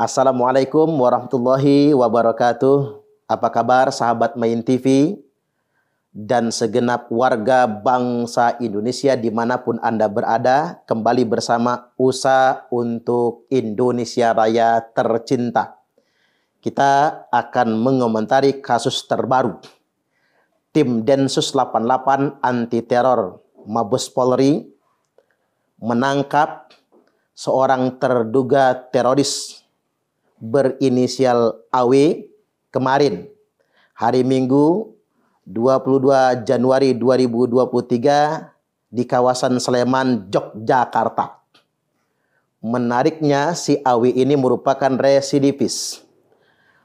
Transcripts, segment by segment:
Assalamualaikum warahmatullahi wabarakatuh. Apa kabar sahabat Main TV dan segenap warga bangsa Indonesia dimanapun Anda berada. Kembali bersama USA untuk Indonesia Raya tercinta. Kita akan mengomentari kasus terbaru. Tim Densus 88 anti teror Mabes Polri menangkap seorang terduga teroris berinisial AW kemarin hari Minggu 22 Januari 2023 di kawasan Sleman, Yogyakarta. Menariknya, si AW ini merupakan residivis,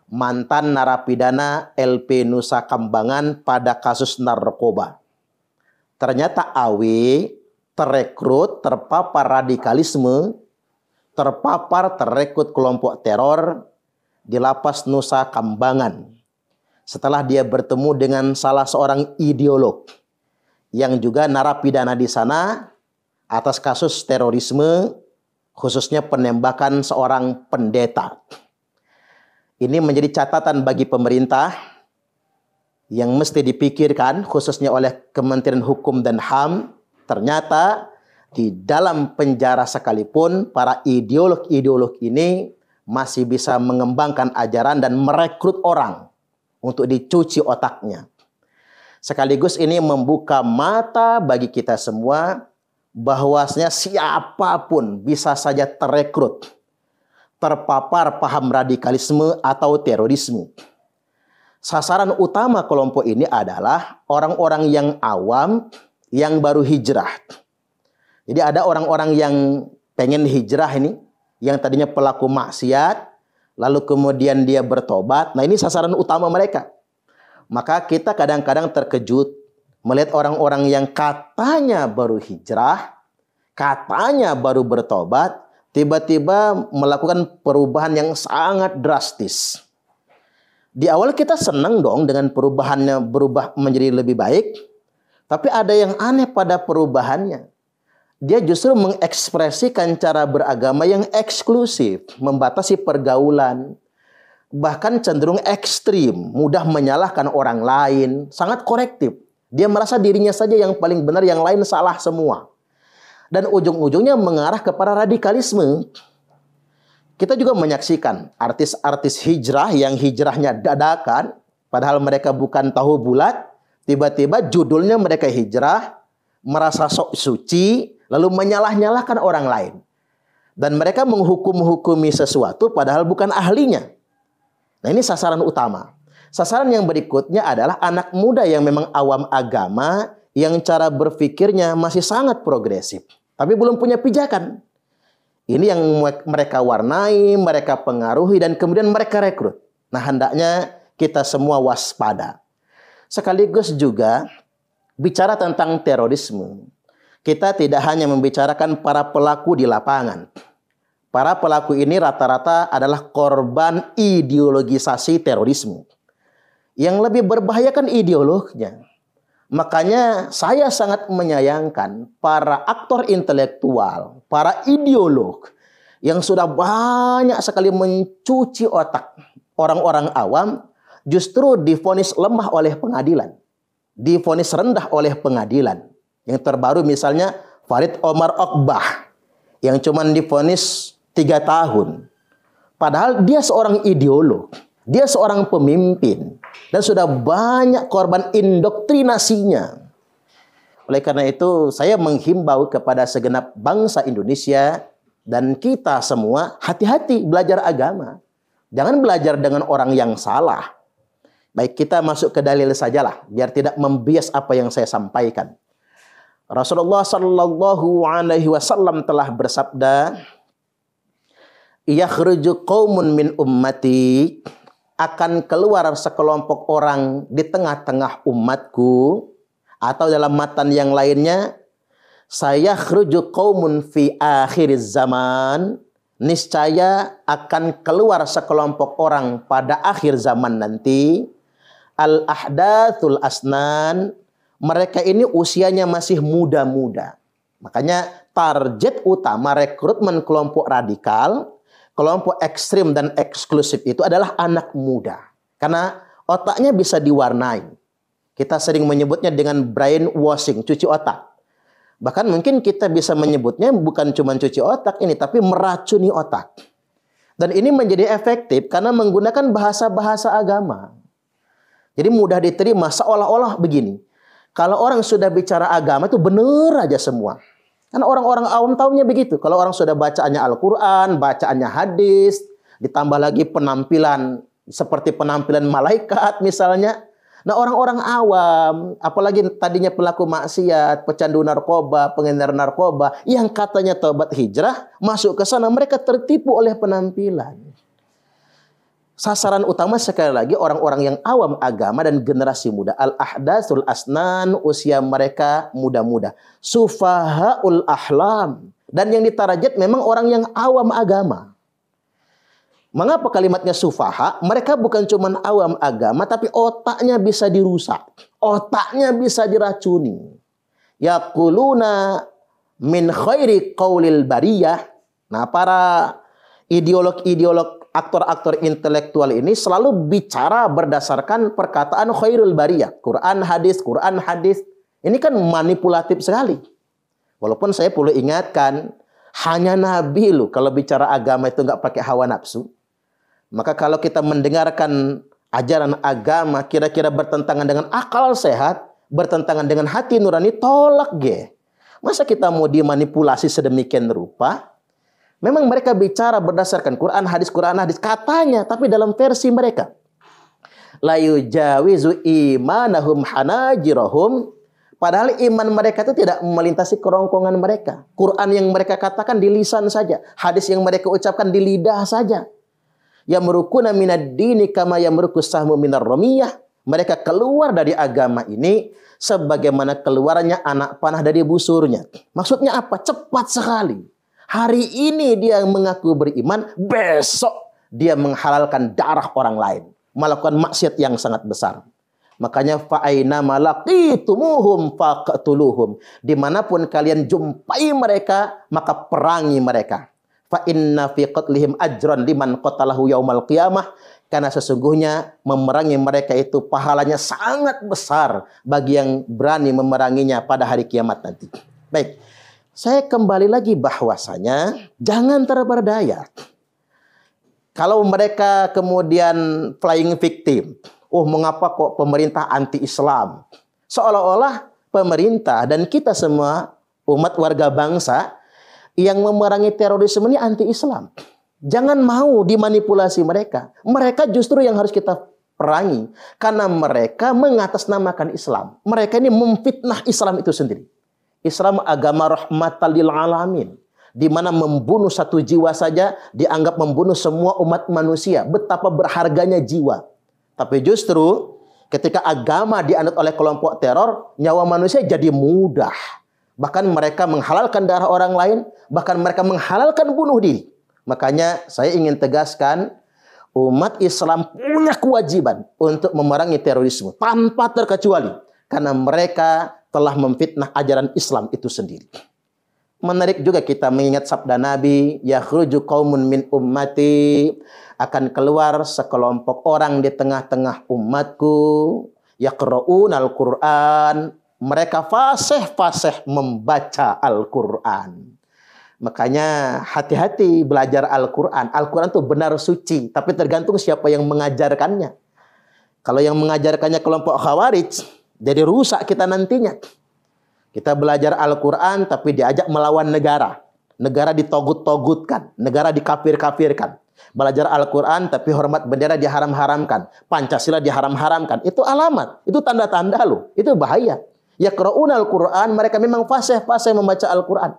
mantan narapidana LP Nusa Kambangan pada kasus narkoba. Ternyata AW terekrut, terpapar radikalisme, terekrut kelompok teror di lapas Nusa Kambangan. Setelah dia bertemu dengan salah seorang ideolog yang juga narapidana di sana atas kasus terorisme, khususnya penembakan seorang pendeta. Ini menjadi catatan bagi pemerintah yang mesti dipikirkan, khususnya oleh Kementerian Hukum dan HAM. Ternyata di dalam penjara sekalipun para ideolog ini masih bisa mengembangkan ajaran dan merekrut orang untuk dicuci otaknya. Sekaligus ini membuka mata bagi kita semua bahwasanya siapapun bisa saja terekrut, terpapar paham radikalisme atau terorisme. Sasaran utama kelompok ini adalah orang-orang yang awam yang baru hijrah. Jadi ada orang-orang yang pengen hijrah ini, yang tadinya pelaku maksiat, lalu kemudian dia bertobat. Nah, ini sasaran utama mereka. Maka kita kadang-kadang terkejut melihat orang-orang yang katanya baru hijrah, katanya baru bertobat, tiba-tiba melakukan perubahan yang sangat drastis. Di awal kita senang dong dengan perubahannya, berubah menjadi lebih baik. Tapi ada yang aneh pada perubahannya. Dia justru mengekspresikan cara beragama yang eksklusif, membatasi pergaulan, bahkan cenderung ekstrim, mudah menyalahkan orang lain, sangat korektif. Dia merasa dirinya saja yang paling benar, yang lain salah semua. Dan ujung-ujungnya mengarah kepada radikalisme. Kita juga menyaksikan artis-artis hijrah yang hijrahnya dadakan, padahal mereka bukan tahu bulat, tiba-tiba judulnya mereka hijrah, merasa sok suci, lalu menyalah-nyalahkan orang lain. Dan mereka menghukum-hukumi sesuatu padahal bukan ahlinya. Nah, ini sasaran utama. Sasaran yang berikutnya adalah anak muda yang memang awam agama, yang cara berpikirnya masih sangat progresif, tapi belum punya pijakan. Ini yang mereka warnai, mereka pengaruhi, dan kemudian mereka rekrut. Nah, hendaknya kita semua waspada. Sekaligus juga bicara tentang terorisme. Kita tidak hanya membicarakan para pelaku di lapangan. Para pelaku ini rata-rata adalah korban ideologisasi terorisme. Yang lebih berbahaya kan ideolognya. Makanya saya sangat menyayangkan para aktor intelektual, para ideolog yang sudah banyak sekali mencuci otak orang-orang awam, justru divonis lemah oleh pengadilan, divonis rendah oleh pengadilan. Yang terbaru misalnya Farid Omar Okbah yang cuma divonis 3 tahun. Padahal dia seorang ideolog, dia seorang pemimpin, dan sudah banyak korban indoktrinasinya. Oleh karena itu, saya menghimbau kepada segenap bangsa Indonesia dan kita semua, hati-hati belajar agama. Jangan belajar dengan orang yang salah. Baik, kita masuk ke dalil sajalah, biar tidak membias apa yang saya sampaikan. Rasulullah Sallallahu Alaihi Wasallam telah bersabda, "Yakhruju qaumun min ummati," akan keluar sekelompok orang di tengah-tengah umatku, atau dalam matan yang lainnya, "Sayakhruju qaumun fi akhir zaman," niscaya akan keluar sekelompok orang pada akhir zaman nanti, al-ahdathul asnan, mereka ini usianya masih muda-muda. Makanya target utama rekrutmen kelompok radikal, kelompok ekstrim dan eksklusif itu adalah anak muda. Karena otaknya bisa diwarnai. Kita sering menyebutnya dengan brainwashing, cuci otak. Bahkan mungkin kita bisa menyebutnya bukan cuma cuci otak ini, tapi meracuni otak. Dan ini menjadi efektif karena menggunakan bahasa-bahasa agama. Jadi mudah diterima seolah-olah begini. Kalau orang sudah bicara agama itu benar aja semua. Karena orang-orang awam tahunya begitu. Kalau orang sudah bacaannya Al-Quran, bacaannya hadis, ditambah lagi penampilan seperti penampilan malaikat misalnya. Nah orang-orang awam, apalagi tadinya pelaku maksiat, pecandu narkoba, pengedar narkoba, yang katanya taubat hijrah, masuk ke sana mereka tertipu oleh penampilan. Sasaran utama sekali lagi orang-orang yang awam agama dan generasi muda. Al-ahdatsul asnan, usia mereka muda-muda. Sufahaul ahlam. Dan yang ditarget memang orang yang awam agama. Mengapa kalimatnya sufaha? Mereka bukan cuma awam agama, tapi otaknya bisa dirusak. Otaknya bisa diracuni. Yaquluna min khairi qaulil bariyah. Nah, para ideolog-ideolog, aktor-aktor intelektual ini selalu bicara berdasarkan perkataan khairul bariyah. Quran, hadis, Quran, hadis. Ini kan manipulatif sekali. Walaupun saya perlu ingatkan, hanya Nabi loh kalau bicara agama itu nggak pakai hawa nafsu. Maka kalau kita mendengarkan ajaran agama kira-kira bertentangan dengan akal sehat, bertentangan dengan hati nurani, tolak ge. Masa kita mau dimanipulasi sedemikian rupa? Memang mereka bicara berdasarkan Quran, hadis, katanya, tapi dalam versi mereka. La yujawizu imanahum hanajirahum. Padahal iman mereka itu tidak melintasi kerongkongan mereka. Quran yang mereka katakan di lisan saja. Hadis yang mereka ucapkan di lidah saja. Yamrukuna minad dini kama yamrukus sahmu minar ramiyah. Mereka keluar dari agama ini sebagaimana keluarnya anak panah dari busurnya. Maksudnya apa? Cepat sekali. Hari ini dia mengaku beriman, besok dia menghalalkan darah orang lain, melakukan maksiat yang sangat besar. Makanya fa'aina malaqitumuhum faqtuluhum. Dimanapun kalian jumpai mereka, maka perangi mereka. Fa inna fi qatlihim ajran liman qatalahu yaumal qiyamah. Karena sesungguhnya memerangi mereka itu pahalanya sangat besar bagi yang berani memeranginya pada hari kiamat nanti. Baik. Saya kembali lagi bahwasanya jangan terberdaya. Kalau mereka kemudian flying victim, mengapa kok pemerintah anti-Islam? Seolah-olah pemerintah dan kita semua umat warga bangsa yang memerangi terorisme ini anti-Islam. Jangan mau dimanipulasi mereka. Mereka justru yang harus kita perangi. Karena mereka mengatasnamakan Islam. Mereka ini memfitnah Islam itu sendiri. Islam agama rahmatan lil alamin. Di mana membunuh satu jiwa saja dianggap membunuh semua umat manusia. Betapa berharganya jiwa. Tapi justru ketika agama dianut oleh kelompok teror, nyawa manusia jadi mudah. Bahkan mereka menghalalkan darah orang lain, bahkan mereka menghalalkan bunuh diri. Makanya saya ingin tegaskan, umat Islam punya kewajiban untuk memerangi terorisme tanpa terkecuali. Karena mereka telah memfitnah ajaran Islam itu sendiri. Menarik juga kita mengingat sabda Nabi, yakhruju qaumun min ummati, akan keluar sekelompok orang di tengah-tengah umatku, yaqra'un al-Qur'an, mereka fasih-fasih membaca Al-Quran. Makanya hati-hati belajar Al-Quran. Al-Quran itu benar suci, tapi tergantung siapa yang mengajarkannya. Kalau yang mengajarkannya kelompok Khawarij, jadi rusak kita nantinya. Kita belajar Al-Quran tapi diajak melawan negara. Negara ditogut-togutkan. Negara dikafir-kafirkan. Belajar Al-Quran tapi hormat bendera diharam-haramkan. Pancasila diharam-haramkan. Itu alamat. Itu tanda-tanda loh. Itu bahaya. Yaqra'un Al-Quran. Mereka memang fasih-fasih membaca Al-Quran.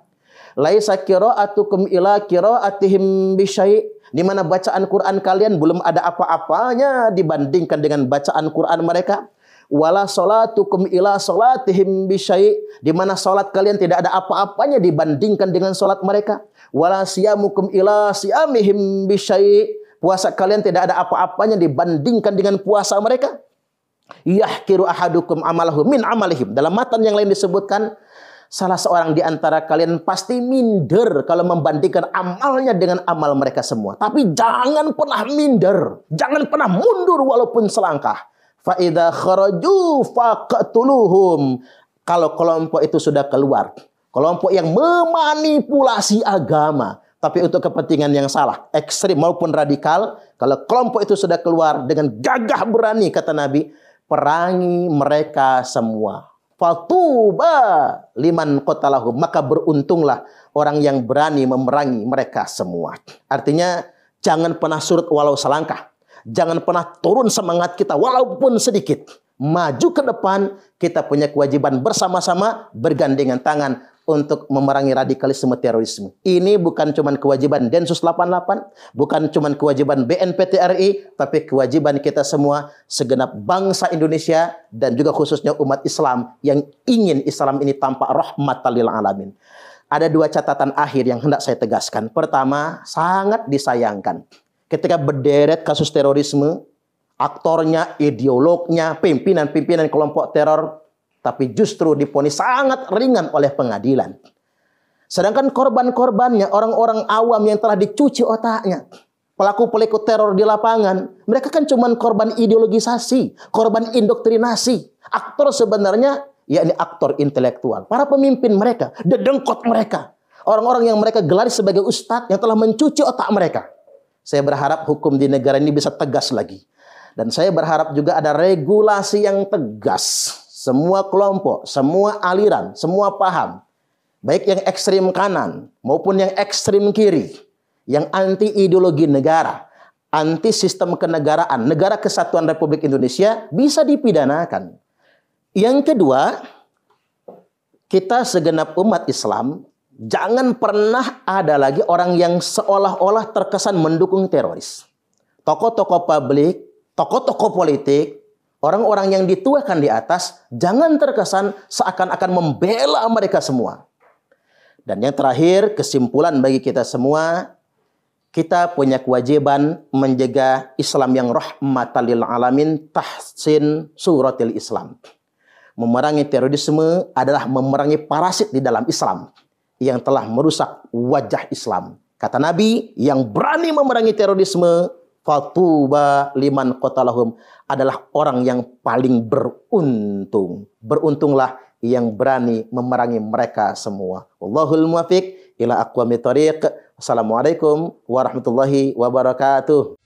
Laisa qira'atukum ila qira'atihim bisyai'. Di mana bacaan Quran kalian belum ada apa-apanya dibandingkan dengan bacaan Quran mereka. Wala salatukum ila salatihim bisyai', di mana salat kalian tidak ada apa-apanya dibandingkan dengan salat mereka. Wala siyamukum ila siyamihim bisyai', puasa kalian tidak ada apa-apanya dibandingkan dengan puasa mereka. Yahkiru ahadukum amalahu min amalihim. Dalam matan yang lain disebutkan, salah seorang di antara kalian pasti minder kalau membandingkan amalnya dengan amal mereka semua. Tapi jangan pernah minder, jangan pernah mundur walaupun selangkah. Fa idza kharaju faqtuluhum. Kalau kelompok itu sudah keluar, kelompok yang memanipulasi agama, tapi untuk kepentingan yang salah, ekstrim maupun radikal, kalau kelompok itu sudah keluar dengan gagah berani, kata Nabi, perangi mereka semua. Fatuba liman qatalahum, maka beruntunglah orang yang berani memerangi mereka semua. Artinya jangan pernah surut walau selangkah. Jangan pernah turun semangat kita walaupun sedikit. Maju ke depan, kita punya kewajiban bersama-sama bergandengan tangan untuk memerangi radikalisme terorisme. Ini bukan cuma kewajiban Densus 88, bukan cuma kewajiban BNPT RI, tapi kewajiban kita semua, segenap bangsa Indonesia dan juga khususnya umat Islam yang ingin Islam ini tampak rahmatan lil alamin. Ada dua catatan akhir yang hendak saya tegaskan. Pertama, sangat disayangkan ketika berderet kasus terorisme, aktornya, ideolognya, pimpinan-pimpinan kelompok teror, tapi justru diponis sangat ringan oleh pengadilan. Sedangkan korban-korbannya, orang-orang awam yang telah dicuci otaknya, pelaku-pelaku teror di lapangan, mereka kan cuma korban ideologisasi, korban indoktrinasi. Aktor sebenarnya, yakni aktor intelektual. Para pemimpin mereka, dedengkot mereka. Orang-orang yang mereka gelari sebagai ustadz yang telah mencuci otak mereka. Saya berharap hukum di negara ini bisa tegas lagi. Dan saya berharap juga ada regulasi yang tegas. Semua kelompok, semua aliran, semua paham, baik yang ekstrim kanan maupun yang ekstrim kiri, yang anti ideologi negara, anti sistem kenegaraan, negara kesatuan Republik Indonesia, bisa dipidanakan. Yang kedua, kita segenap umat Islam, jangan pernah ada lagi orang yang seolah-olah terkesan mendukung teroris. Tokoh-tokoh publik, tokoh-tokoh politik, orang-orang yang dituakan di atas, jangan terkesan seakan-akan membela mereka semua. Dan yang terakhir, kesimpulan bagi kita semua, kita punya kewajiban menjaga Islam yang rahmatan lil alamin, tahsin suratil Islam. Memerangi terorisme adalah memerangi parasit di dalam Islam yang telah merusak wajah Islam. Kata Nabi, yang berani memerangi terorisme, fatuba liman qatalahum, adalah orang yang paling beruntung. Beruntunglah yang berani memerangi mereka semua. Wallahul muwaffiq ila aqwamit thoriq. Assalamualaikum warahmatullahi wabarakatuh.